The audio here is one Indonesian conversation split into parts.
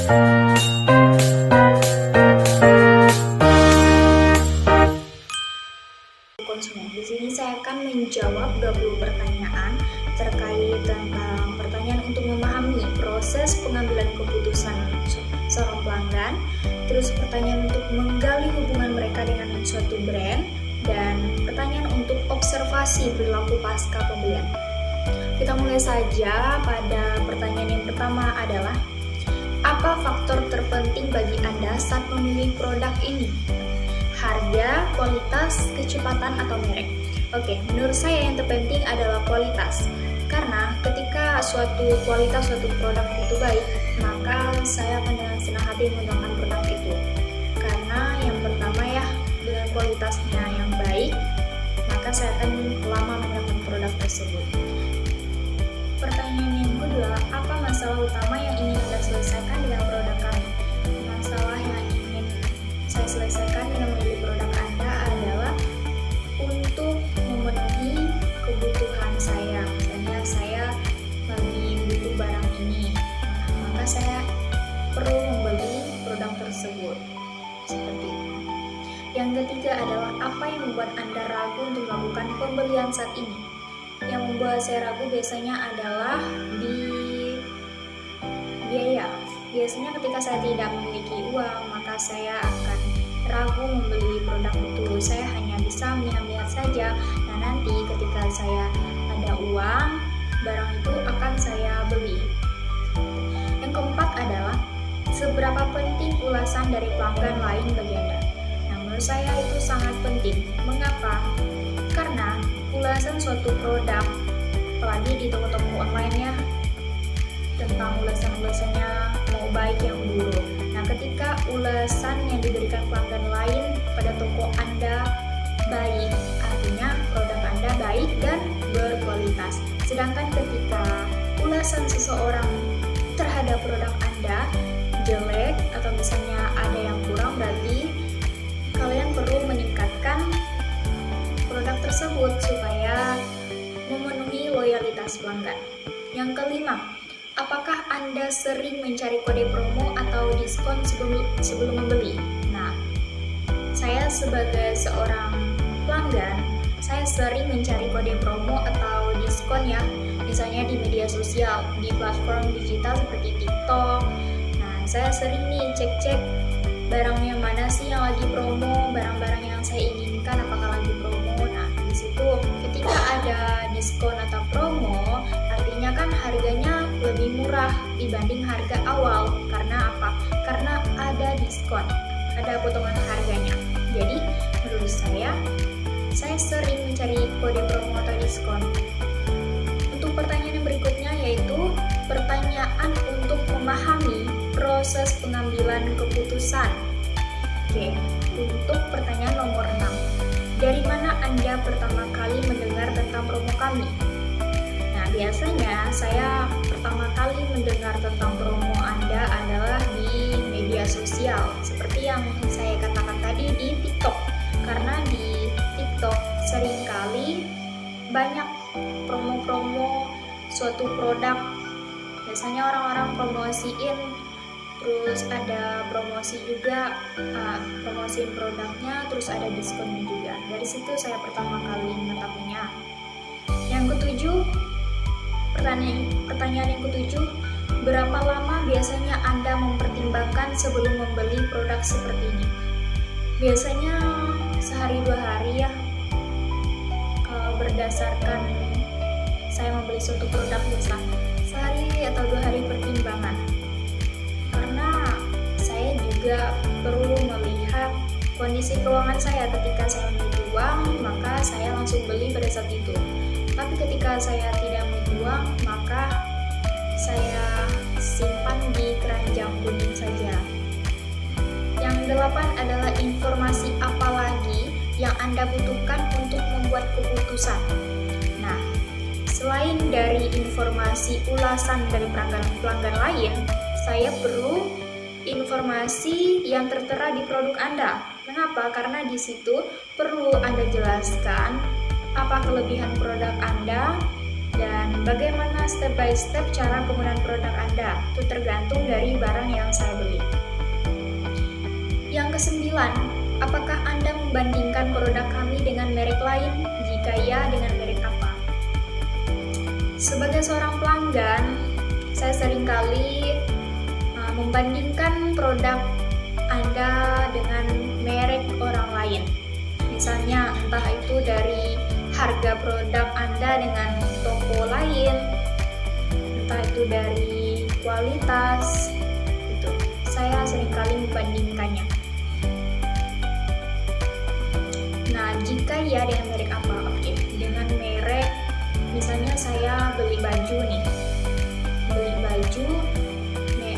Konsumen. Di sini saya akan menjawab 20 pertanyaan terkait tentang pertanyaan untuk memahami proses pengambilan keputusan seorang pelanggan, terus pertanyaan untuk menggali hubungan mereka dengan suatu brand, dan pertanyaan untuk observasi perilaku pasca pembelian. Kita mulai saja pada pertanyaan yang pertama adalah, apa faktor terpenting bagi Anda saat memilih produk ini? Harga, kualitas, kecepatan, atau merek? Oke, menurut saya yang terpenting adalah kualitas. Karena ketika suatu kualitas suatu produk itu baik, maka saya akan dengan senang hati menggunakan produk itu. Karena yang pertama ya, dengan kualitasnya yang baik, maka saya akan lama menggunakan produk tersebut. Pertanyaan yang kedua, apa masalah utama yang ingin Anda selesaikan dengan produk kami? Masalah yang ingin saya selesaikan dengan membeli produk Anda adalah untuk memenuhi kebutuhan saya. Misalnya saya lagi butuh barang ini, maka saya perlu membeli produk tersebut. Seperti itu. Yang ketiga adalah, apa yang membuat Anda ragu untuk melakukan pembelian saat ini? Yang membuat saya ragu biasanya adalah di biaya. Biasanya ketika saya tidak memiliki uang, maka saya akan ragu membeli produk itu. Saya hanya bisa melihat-lihat saja. Nah, nanti ketika saya ada uang, barang itu akan saya beli. Yang keempat adalah, seberapa penting ulasan dari pelanggan lain bagi Anda? Nah, menurut saya itu sangat penting. Mengapa? Karena ulasan suatu produk, apalagi di toko-toko online ya, tentang ulasan-ulasannya mau baik yang buruk. Nah, ketika ulasan yang diberikan pelanggan lain pada toko Anda baik, artinya produk Anda baik dan berkualitas. Sedangkan ketika ulasan seseorang terhadap produk Anda jelek atau misalnya ada yang kurang, berarti kalian perlu meningkatkan produk tersebut supaya memenuhi loyalitas pelanggan. Yang kelima, apakah Anda sering mencari kode promo atau diskon sebelum membeli? Nah, saya sebagai seorang pelanggan, saya sering mencari kode promo atau diskon ya, misalnya di media sosial, di platform digital seperti TikTok. Nah, saya sering nih cek-cek barangnya mana sih yang lagi promo, barang-barang yang saya inginkan apakah lagi promo. Nah, di situ ketika ada diskon atau promo, artinya kan harganya lebih murah dibanding harga awal. Karena apa? Karena ada diskon, ada potongan harganya. Jadi, menurut saya sering mencari kode promo atau diskon. Untuk pertanyaan yang berikutnya yaitu pertanyaan untuk memahami proses pengambilan keputusan. Oke, untuk pertanyaan nomor 6. Dari mana Anda pertama kali mendengar tentang promo kami? Nah, biasanya saya pertama kali mendengar tentang promo Anda adalah di media sosial, seperti yang saya katakan tadi di TikTok. Karena di TikTok seringkali banyak promo-promo suatu produk. Biasanya orang-orang promosiin, terus ada promosi juga, promosiin produknya, terus ada diskonnya juga. Dari situ saya pertama kali mengetahuinya. Yang ketujuh, pertanyaan yang ketujuh, berapa lama biasanya Anda mempertimbangkan sebelum membeli produk seperti ini? Biasanya sehari 2 hari ya. Kalau berdasarkan saya membeli suatu produk, bisa sehari atau 2 hari pertimbangan. Karena saya juga perlu melihat kondisi keuangan saya. Ketika saya memiliki uang, maka saya langsung beli pada saat itu. Tapi ketika saya tidak memiliki uang, maka saya simpan di keranjang kuning saja. Yang 8 adalah informasi apa lagi yang Anda butuhkan untuk membuat keputusan. Nah, selain dari informasi ulasan dari pelanggan lain, saya perlu informasi yang tertera di produk Anda. Mengapa? Karena di situ perlu Anda jelaskan apa kelebihan produk Anda, Dan bagaimana step by step cara penggunaan produk Anda? Itu tergantung dari barang yang saya beli. Yang kesembilan, apakah Anda membandingkan produk kami dengan merek lain? Jika ya, dengan merek apa? Sebagai seorang pelanggan, saya seringkali membandingkan produk Anda dengan merek orang lain. Misalnya, entah itu dari harga produk Anda dengan toko lain, entah itu dari kualitas, gitu. Saya seringkali membandingkannya. Nah, jika ya dengan merek apa? Oke, dengan merek, misalnya saya beli baju nih. Beli baju,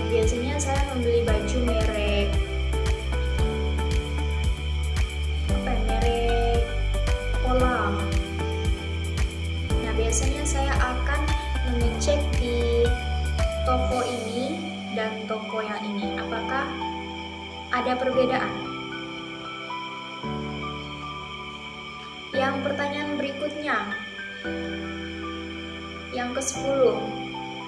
biasanya saya membeli baju merek merek Pola. Nah, biasanya saya akan mengecek di toko ini dan toko yang ini, apakah ada perbedaan. Yang pertanyaan berikutnya, yang ke-10,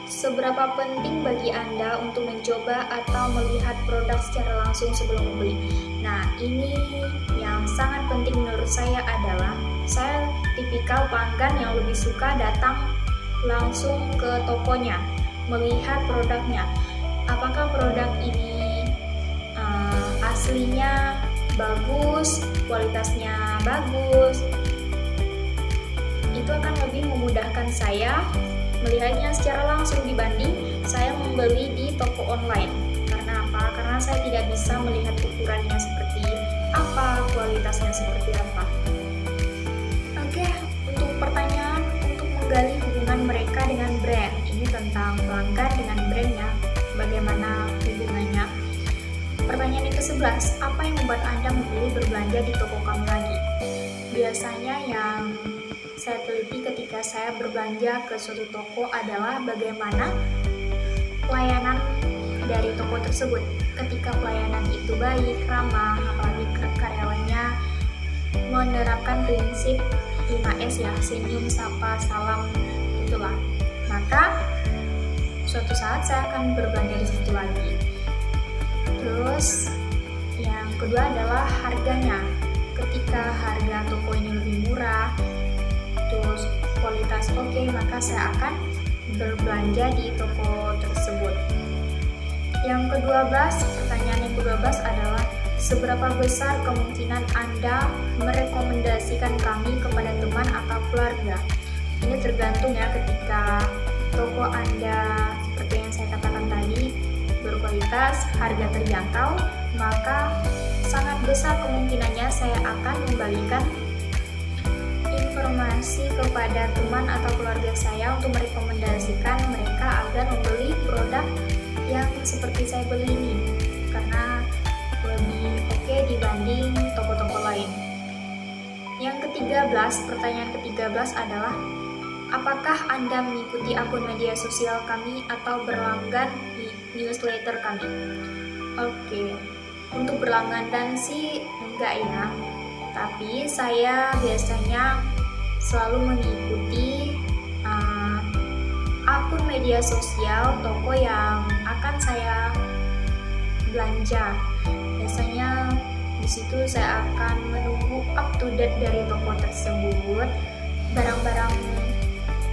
seberapa penting bagi Anda untuk mencoba atau melihat produk secara langsung sebelum membeli? Nah, ini yang sangat penting menurut saya adalah saya tipikal pelanggan yang lebih suka datang langsung ke tokonya, melihat produknya. Apakah produk ini aslinya bagus, kualitasnya bagus? Itu akan lebih memudahkan saya melihatnya secara langsung dibanding saya membeli di toko online. Karena apa? Karena saya tidak bisa melihat ukurannya seperti apa, kualitasnya seperti apa. Oke, untuk pertanyaan untuk menggali hubungan mereka dengan brand. Ini tentang pelanggan dengan brandnya, bagaimana hubungannya. Pertanyaan yang ke-11, apa yang membuat Anda memilih berbelanja di toko kami lagi? Biasanya yang saya teliti ketika saya berbelanja ke suatu toko adalah bagaimana pelayanan dari toko tersebut. Ketika pelayanan itu baik, ramah, apalagi karyawannya menerapkan prinsip 5S ya, senyum, sapa, salam, itulah. Maka suatu saat saya akan berbelanja di situ lagi. Terus yang kedua adalah harganya. Ketika harga toko ini lebih murah, terus kualitas oke, maka saya akan berbelanja di toko tersebut. Yang ke-12, pertanyaan yang ke-12 adalah seberapa besar kemungkinan Anda merekomendasikan kami kepada teman atau keluarga? Ini tergantung ya, ketika toko Anda seperti yang saya katakan tadi berkualitas, harga terjangkau, maka sangat besar kemungkinannya saya akan membalikan informasi kepada teman atau keluarga saya untuk merekomendasikan mereka agar membeli produk yang seperti saya beli ini, karena lebih oke dibanding toko-toko lain. Yang ke-13, pertanyaan ke-13 adalah apakah Anda mengikuti akun media sosial kami atau berlangganan di newsletter kami? Oke, untuk berlangganan sih enggak ya, tapi saya biasanya selalu mengikuti akun media sosial toko yang akan saya belanja. Biasanya di situ saya akan menunggu up to date dari toko tersebut, barang-barang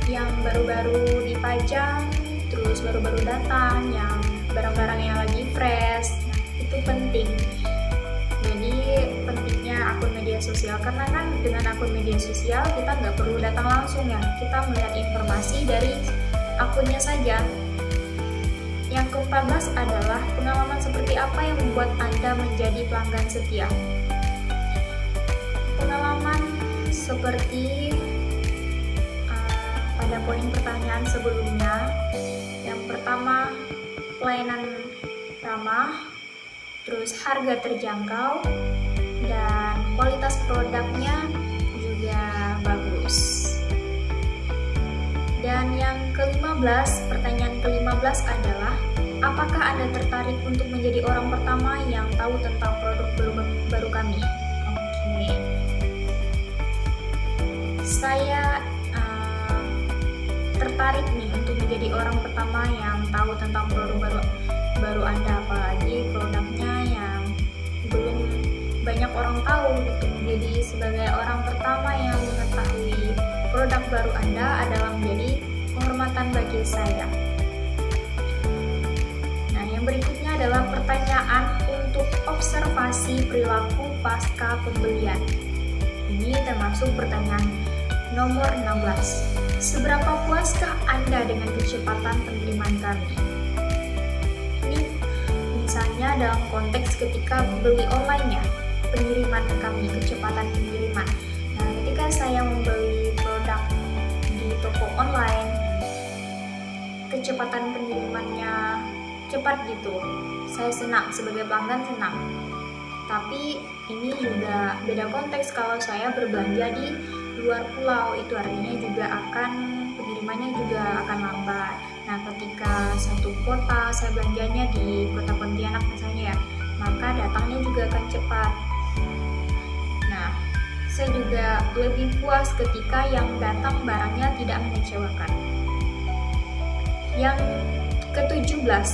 yang baru-baru dipajang, terus baru-baru datang, yang barang-barang yang lagi fresh. Nah, itu penting. Jadi pentingnya akun media sosial, karena kan dengan akun media sosial kita nggak perlu datang langsung ya, kita melihat informasi dari akunnya saja. Yang ke-14 adalah pengalaman seperti apa yang membuat Anda menjadi pelanggan setia? Pengalaman seperti pada poin pertanyaan sebelumnya, yang pertama pelayanan ramah, terus harga terjangkau, dan kualitas produknya juga bagus. Dan yang ke-15, pertanyaan ke-15 adalah apakah Anda tertarik untuk menjadi orang pertama yang tahu tentang produk baru kami? Oke. Saya tertarik nih untuk menjadi orang pertama yang tahu tentang produk baru Anda, apalagi produknya yang belum banyak orang tahu gitu. Jadi sebagai orang pertama yang mengetahui produk baru Anda adalah menjadi kehormatan bagi saya. Nah, yang berikutnya adalah pertanyaan untuk observasi perilaku pasca pembelian. Ini termasuk pertanyaan nomor 16. Seberapa puaskah Anda dengan kecepatan pengiriman kami? Ini misalnya dalam konteks ketika beli online ya, pengiriman kami, kecepatan pengiriman. Nah, ketika saya membeli produk di toko online, kecepatan pengirimannya cepat gitu. Saya senang, sebagai pelanggan senang. Tapi ini juga beda konteks kalau saya berbelanja di luar pulau, itu artinya juga pengirimannya juga akan lambat. Nah, ketika satu kota, saya belanjanya di kota Pontianak misalnya ya, maka datangnya juga akan cepat. Nah, saya juga lebih puas ketika yang datang barangnya tidak mengecewakan. Yang ke-17,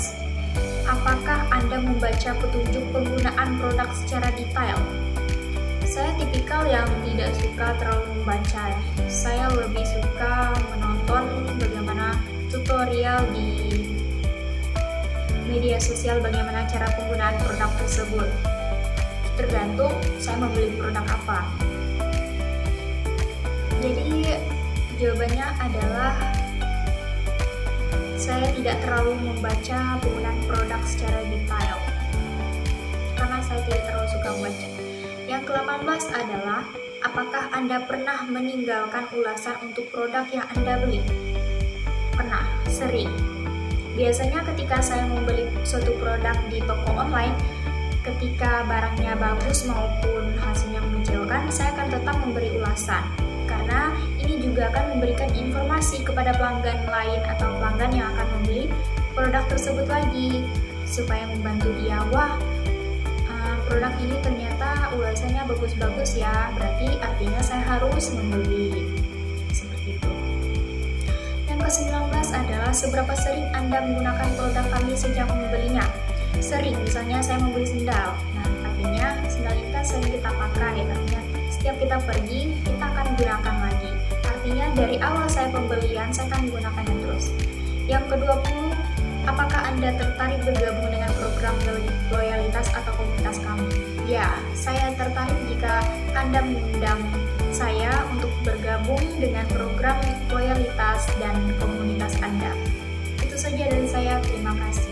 apakah Anda membaca petunjuk penggunaan produk secara detail? Saya tipikal yang tidak suka terlalu membaca ya. Saya lebih suka menonton bagaimana tutorial di media sosial bagaimana cara penggunaan produk tersebut. Tergantung saya membeli produk apa. Jadi jawabannya adalah saya tidak terlalu membaca penggunaan produk secara detail karena saya tidak terlalu suka membaca. Yang ke-18 adalah apakah Anda pernah meninggalkan ulasan untuk produk yang Anda beli? Pernah, sering. Biasanya ketika saya membeli suatu produk di toko online, ketika barangnya bagus maupun hasilnya mengecewakan, saya akan tetap memberi ulasan. Karena ini juga akan memberikan informasi kepada pelanggan lain atau pelanggan yang akan membeli produk tersebut lagi, supaya membantu dia, wah produk ini ternyata ulasannya bagus-bagus ya, berarti artinya saya harus membeli. Seperti itu. Yang ke-19 adalah seberapa sering Anda menggunakan produk kami sejak membelinya? Sering, misalnya saya membeli sendal. Nah, artinya sendal ini kan sering kita pakai, artinya setiap kita pergi, kita akan gunakan lagi. Artinya dari awal saya pembelian, saya akan menggunakannya terus. Yang ke-20, apakah Anda tertarik bergabung dengan program loyalitas atau komunitas kami? Ya, saya tertarik jika Anda mengundang saya untuk bergabung dengan program loyalitas dan komunitas Anda. Itu saja dari saya, terima kasih.